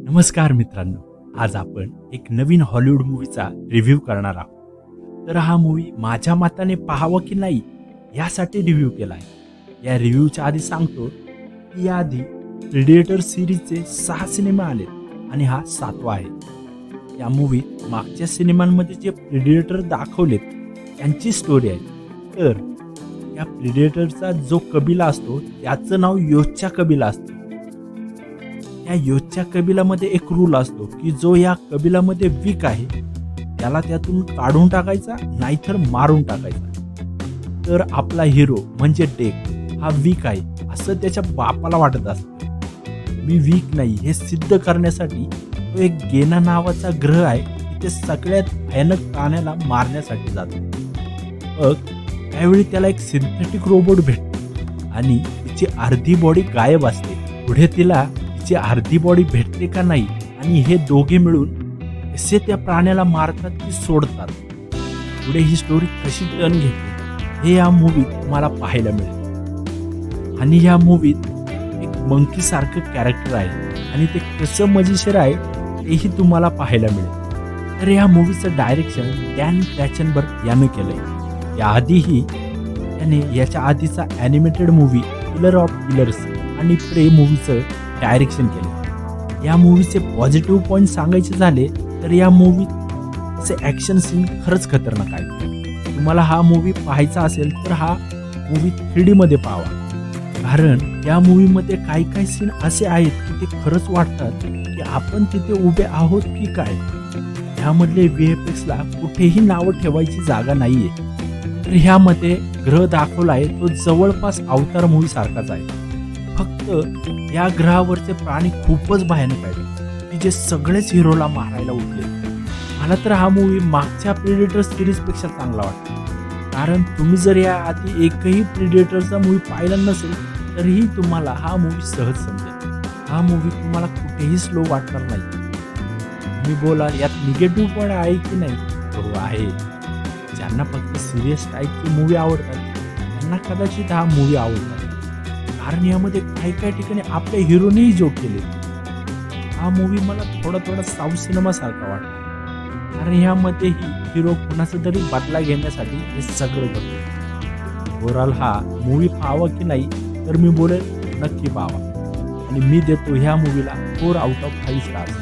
नमस्कार मित्रांनो, आज आपण एक नवीन हॉलिवूड मूवीचा रिव्ह्यू करणार आहोत. तर हा मूवी माझ्या मताने पाहावा की नाही यासाठी रिव्ह्यू केला आहे. या रिव्ह्यूच्या आधी सांगतो की याआधी प्रेडिएटर सिरीजचे 6 सिनेमे आलेत आणि हा 7वा आहे. या मूवीत मागच्या सिनेमांमध्ये जे प्रेडिएटर दाखवलेत त्यांची स्टोरी आहे. तर या प्रेडिएटरचा जो कबिला असतो त्याचं नाव योच्या कबिला असतं. या योच्या कबिलामध्ये एक रूल असतो की जो या कबिलामध्ये वीक आहे त्याला त्यातून काढून टाकायचा नाहीतर मारून टाकायचा. तर आपला हिरो म्हणजे डेक हा वीक आहे असं त्याच्या बापाला वाटत असतं. मी वीक नाही हे सिद्ध करण्यासाठी तो एक गेना नावाचा ग्रह आहे तिथे सगळ्यात भयानक प्राण्याला मारण्यासाठी जातो. त्यावेळी त्याला एक सिंथेटिक रोबोट भेटतो आणि तिची अर्धी बॉडी गायब असते. पुढे तिला तिची अर्धी बॉडी भेटते का नाही आणि हे दोघे मिळून कसे त्या प्राण्याला मारतात की सोडतात. पुढे ही स्टोरी कशी टर्न घेते हे या मूवीत तुम्हाला पाहायला मिळेल. आणि या मूवीत एक मंकी सारखं कॅरेक्टर आहे आणि ते कसं मजेशीर आहे तेही तुम्हाला पाहायला मिळेल. तर या मूवीचं डायरेक्शन डॅन ट्रॅचनबर्ग यानं केलंय. याआधीही त्याने याच्या आधीचा animated movie killer of killers आणि प्रे मूवीचं डायरेक्शन केलं. या मूवीचे पॉझिटिव्ह पॉईंट सांगायचे झाले तर या मूवीत असे ॲक्शन सीन खरंच खतरनाक आहेत. तुम्हाला हा मूवी पाहायचा असेल तर हा मूवी 3D मध्ये पाहावा, कारण या मूवीमध्ये काही काही सीन असे आहेत की ते खरंच वाटतात की आपण तिथे उभे आहोत की काय. ह्यामधले VFXला कुठेही नावं ठेवायची जागा नाहीये. तर ह्यामध्ये ग्रह दाखवला आहे तो जवळपास अवतार मूवी सारखाच आहे. फक्त या ग्रहावरचे प्राणी खूपच भयानक आहेत की जे सगळेच हिरोला मारायला उठले. मला तर हा मूवी मागच्या प्रेडिएटर सिरीजपेक्षा चांगला वाटतो, कारण तुम्ही जर या आधी एकही प्रेडिएटरचा मूवी पाहिला नसेल तरीही तुम्हाला हा मूवी सहज समजेल. हा मूवी तुम्हाला कुठेही स्लो वाटणार नाही. तुम्ही बोला यात निगेटिव्ह पण आहे की नाही, हो आहे. ज्यांना फक्त सिरियस टाईपची मूवी आवडतात त्यांना कदाचित हा मूवी आवडणार, कारण यामध्ये काही काही ठिकाणी आपल्या हिरोनेही जोक केले. हा मूवी मला थोडा साऊथ सिनेमा सारखा वाटतो, कारण ह्यामध्येही हिरो कुणाचा तरी बदला घेण्यासाठी हे सगळं करतो. ओव्हरऑल हा मूवी पाहावा की नाही तर मी बोलेल नक्की पाहावा आणि मी देतो ह्या मूवीला 4 आउट ऑफ 5 स्टार्स.